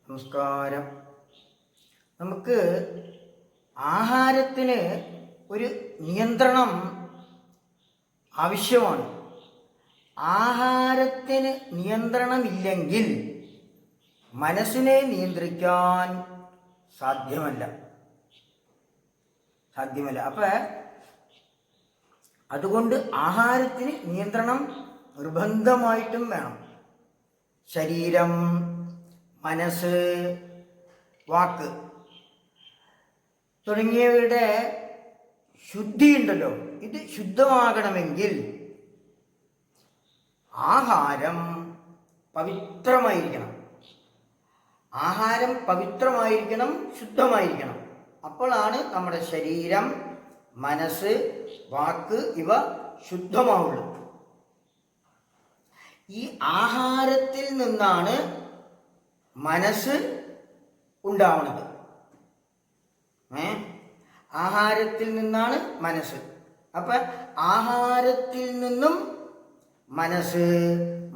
നമസ്കാരം. നമുക്ക് ആഹാരത്തിന് ഒരു നിയന്ത്രണം ആവശ്യമാണ്. ആഹാരത്തിന് നിയന്ത്രണമില്ലെങ്കിൽ മനസ്സിനെ നിയന്ത്രിക്കാൻ സാധ്യമല്ല. അതുകൊണ്ട് ആഹാരത്തിന് നിയന്ത്രണം നിർബന്ധമായിട്ടും വേണം. ശരീരം, മനസ്സ്, വാക്ക് തുടങ്ങിയവയുടെ ശുദ്ധി ഉണ്ടല്ലോ, ഇത് ശുദ്ധമാകണമെങ്കിൽ ആഹാരം പവിത്രമായിരിക്കണം. ശുദ്ധമായിരിക്കണം. അപ്പോഴാണ് നമ്മുടെ ശരീരം, മനസ്സ്, വാക്ക് ഇവ ശുദ്ധമാവുള്ളൂ. ഈ ആഹാരത്തിൽ നിന്നാണ് മനസ്സ് ഉണ്ടാവുന്നത്. ആഹാരത്തിൽ നിന്നാണ് മനസ്സ്. അപ്പൊ ആഹാരത്തിൽ നിന്നും മനസ്സ്,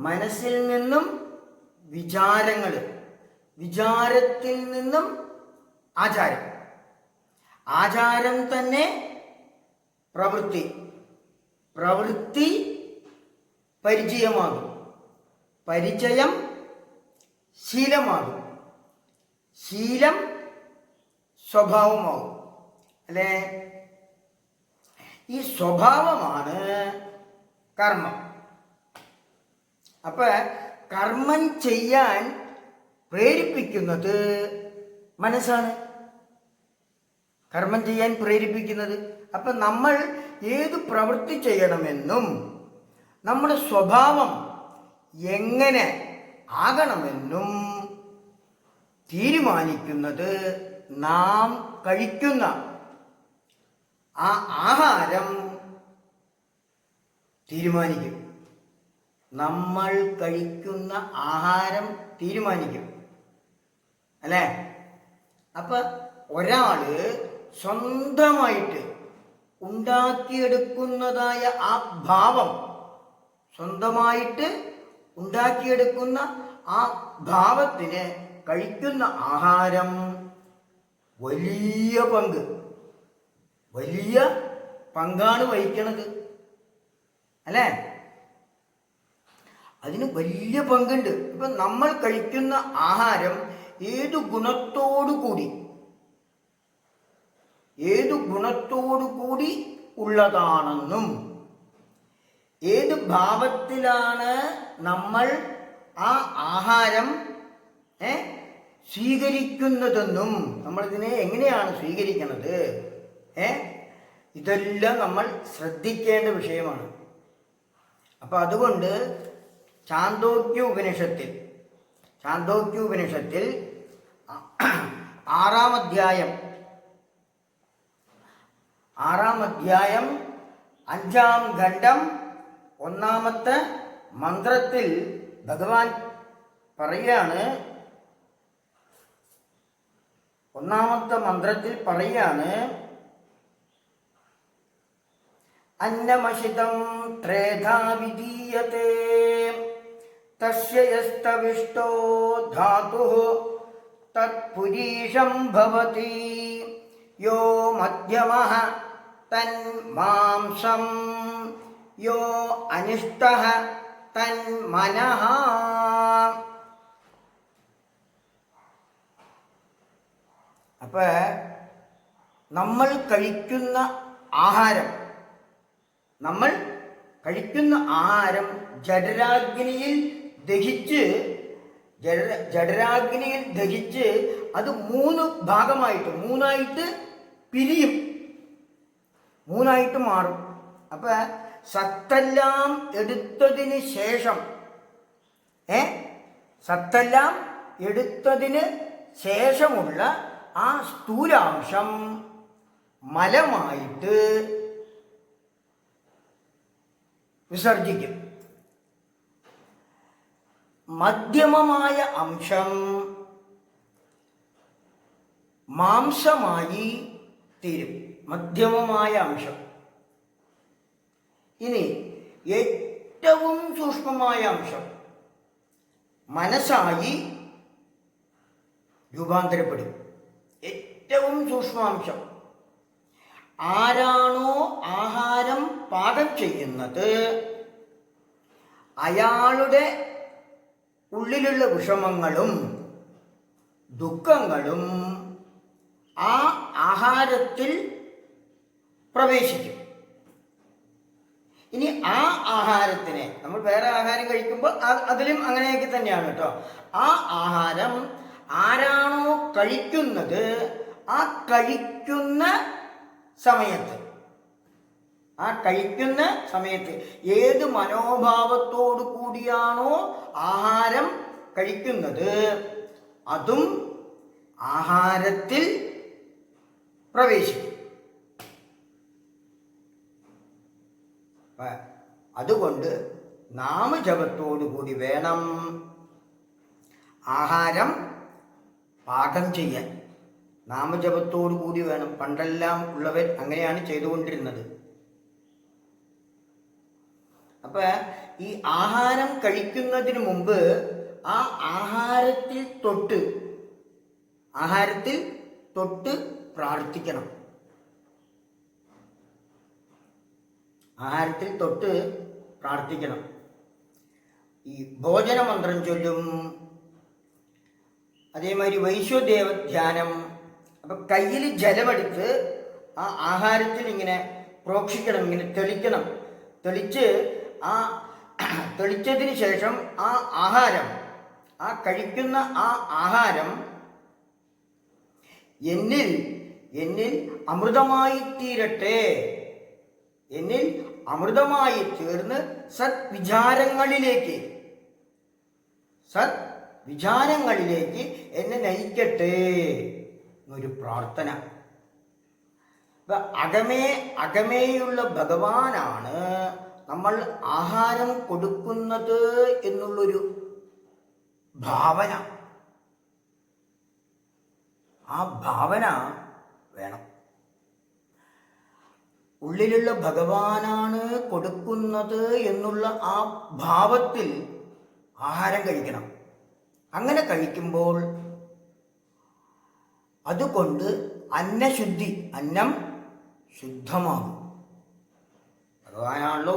മനസ്സിൽ നിന്നും വിചാരങ്ങൾ, വിചാരത്തിൽ നിന്നും ആചാരം, ആചാരം തന്നെ പ്രവൃത്തി, പ്രവൃത്തി പരിചയമാകും, പരിചയം ശീലമാകും, ശീലം സ്വഭാവമാകും. അല്ലേ? ഈ സ്വഭാവമാണ് കർമ്മം. അപ്പൊ കർമ്മം ചെയ്യാൻ പ്രേരിപ്പിക്കുന്നത് മനസ്സാണ്. കർമ്മം ചെയ്യാൻ പ്രേരിപ്പിക്കുന്നത്. അപ്പൊ നമ്മൾ ഏത് പ്രവൃത്തി ചെയ്യണമെന്നും നമ്മുടെ സ്വഭാവം എങ്ങനെ ആകണമെന്നും തീരുമാനിക്കുന്നത് നാം കഴിക്കുന്ന ആ ആഹാരം തീരുമാനിക്കും. നമ്മൾ കഴിക്കുന്ന ആഹാരം തീരുമാനിക്കും. അല്ലേ? അപ്പൊ ഒരാള് സ്വന്തമായിട്ട് ഉണ്ടാക്കിയെടുക്കുന്നതായ ആ ഭാവം, സ്വന്തമായിട്ട് ഉണ്ടാക്കിയെടുക്കുന്ന ആ ഭാവത്തിന് കഴിക്കുന്ന ആഹാരം വലിയ പങ്കാണ് വഹിക്കണത്. അല്ലേ? അതിന് വലിയ പങ്കുണ്ട്. ഇപ്പൊ നമ്മൾ കഴിക്കുന്ന ആഹാരം ഏതു ഗുണത്തോടു കൂടി ഉള്ളതാണെന്നും ഏത് ഭാവത്തിലാണ് നമ്മൾ ആ ആഹാരം സ്വീകരിക്കുന്നതെന്നും നമ്മളിതിനെ എങ്ങനെയാണ് സ്വീകരിക്കുന്നത്, ഇതെല്ലാം നമ്മൾ ശ്രദ്ധിക്കേണ്ട വിഷയമാണ്. അപ്പൊ അതുകൊണ്ട് ചാന്തോക്യ ഉപനിഷത്തിൽ 6-ാം അധ്യായം 5-ാം ഖണ്ഡം 1-ാമത്തെ മന്ത്രത്തിൽ ഭഗവാൻ പറയാണ്, 1-ാമത്തെ മന്ത്രത്തിൽ പറയാണ്, അന്നമശിതം ത്രേധാ വിധീയത്തെ തസ്യ യസ്തവിഷ്ടോ ധാതുഃ തത്പുരീഷം ഭവതി യോ മധ്യമഃ തന്മാംസം യോ അനിഷ്ടഃ തന്മനഃ. അപ്പൊ നമ്മൾ കഴിക്കുന്ന ആഹാരം ജഠരാഗ്നിയിൽ ദഹിച്ച് അത് 3 ഭാഗമായിട്ട്, 3ആയിട്ട് പിരിയും, 3ആയിട്ട് മാറും. അപ്പൊ സത്തെല്ലാം എടുത്തതിന് ശേഷമുള്ള ആ സ്ഥൂലാംശം മലമായിട്ട് വിസർജിക്കും. മധ്യമമായ അംശം മാംസമായി തീരും. മധ്യമമായ അംശം. ഇനി ഏറ്റവും സൂക്ഷ്മമായ അംശം മനസ്സായി രൂപാന്തരപ്പെടും. ഏറ്റവും സൂക്ഷ്മാംശം, ആരാണോ ആഹാരം പാകം ചെയ്യുന്നത് അയാളുടെ ഉള്ളിലുള്ള വിഷമങ്ങളും ദുഃഖങ്ങളും ആ ആഹാരത്തിൽ പ്രവേശിക്കും. ഇനി ആ ആഹാരത്തിനെ നമ്മൾ വേറെ ആഹാരം കഴിക്കുമ്പോൾ അതിലും അങ്ങനെയൊക്കെ തന്നെയാണ് കേട്ടോ. ആ ആഹാരം ആരാണോ കഴിക്കുന്നത് ആ കഴിക്കുന്ന സമയത്ത് ഏത് മനോഭാവത്തോടു കൂടിയാണോ ആഹാരം കഴിക്കുന്നത് അതും ആഹാരത്തിൽ പ്രവേശിക്കും. അതുകൊണ്ട് നാമജപത്തോടു കൂടി വേണം ആഹാരം പാകം ചെയ്യാൻ. നാമജപത്തോടു കൂടി വേണം. പണ്ടെല്ലാം ഉള്ളവർ അങ്ങനെയാണ് ചെയ്തുകൊണ്ടിരുന്നത്. അപ്പൊ ഈ ആഹാരം കഴിക്കുന്നതിന് മുമ്പ് ആ ആഹാരത്തിൽ തൊട്ട് പ്രാർത്ഥിക്കണം. ആഹാരത്തിൽ തൊട്ട് പ്രാർത്ഥിക്കണം. ഈ ഭോജന മന്ത്രം ചൊല്ലും, അതേമാതിരി വൈശ്വദേവ ധ്യാനം. അപ്പൊ കയ്യിൽ ജലമെടുത്ത് ആ ആഹാരത്തിൽ ഇങ്ങനെ പ്രോക്ഷിക്കണം, ഇങ്ങനെ തെളിക്കണം. തെളിച്ചതിന് ശേഷം ആ ആഹാരം, ആ കഴിക്കുന്ന ആ ആഹാരം എന്നിൽ അമൃതമായി തീരട്ടെ, എന്നിൽ അമൃതമായി തീർന്ന് സദ്വിചാരങ്ങളിലേക്ക് എന്നെ നയിക്കട്ടെ എന്നൊരു പ്രാർത്ഥന. അകമേയുള്ള ഭഗവാനാണ് നമ്മൾ ആഹാരം കൊടുക്കുന്നത് എന്നുള്ളൊരു ഭാവന. ആ ഭാവന വേണം. ഉള്ളിലുള്ള ഭഗവാനാണ് കൊടുക്കുന്നത് എന്നുള്ള ആ ഭാവത്തിൽ ആഹാരം കഴിക്കണം. അങ്ങനെ കഴിക്കുമ്പോൾ അതുകൊണ്ട് അന്നം ശുദ്ധമാകും. ഭഗവാനാണല്ലോ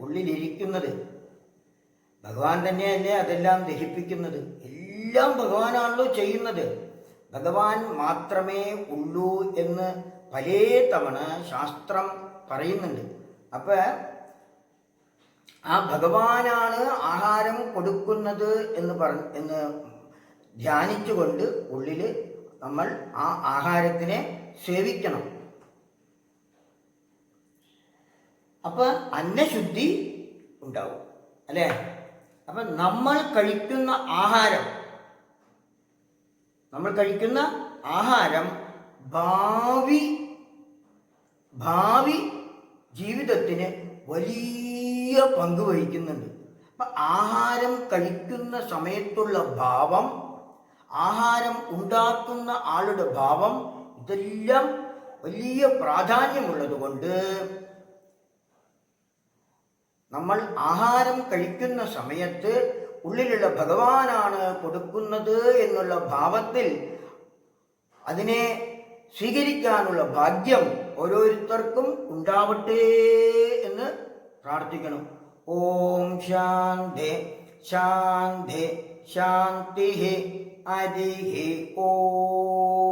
ഉള്ളിലിരിക്കുന്നത്. ഭഗവാൻ തന്നെയല്ലേ അതെല്ലാം ദഹിപ്പിക്കുന്നത്. എല്ലാം ഭഗവാനാണല്ലോ ചെയ്യുന്നത്. ഭഗവാൻ മാത്രമേ ഉള്ളൂ എന്ന് പലേ തവണ ശാസ്ത്രം പറയുന്നുണ്ട്. അപ്പൊ ആ ഭഗവാനാണ് ആഹാരം കൊടുക്കുന്നത് എന്ന് ധ്യാനിച്ചുകൊണ്ട് ഉള്ളിൽ നമ്മൾ ആ ആഹാരത്തിനെ സേവിക്കണം. അപ്പൊ അന്നശുദ്ധി ഉണ്ടാവും, അല്ലേ? അപ്പൊ നമ്മൾ കഴിക്കുന്ന ആഹാരം ഭാവി ജീവിതത്തിന് വലിയ പങ്ക് വഹിക്കുന്നുണ്ട്. അപ്പൊ ആഹാരം കഴിക്കുന്ന സമയത്തുള്ള ഭാവം, ആഹാരം ഉണ്ടാക്കുന്ന ആളുടെ ഭാവം, ഇതെല്ലാം വലിയ പ്രാധാന്യമുള്ളത് കൊണ്ട് നമ്മൾ ആഹാരം കഴിക്കുന്ന സമയത്ത് ഉള്ളിലുള്ള ഭഗവാനാണ് കൊടുക്കുന്നത് എന്നുള്ള ഭാവത്തിൽ അതിനെ സ്വീകരിക്കാനുള്ള ഭാഗ്യം ഓരോരുത്തർക്കും ഉണ്ടാവട്ടെ എന്ന് പ്രാർത്ഥിക്കണം. ഓം ശാന്തി ശാന്തി ശാന്തി ഹരി ഓം.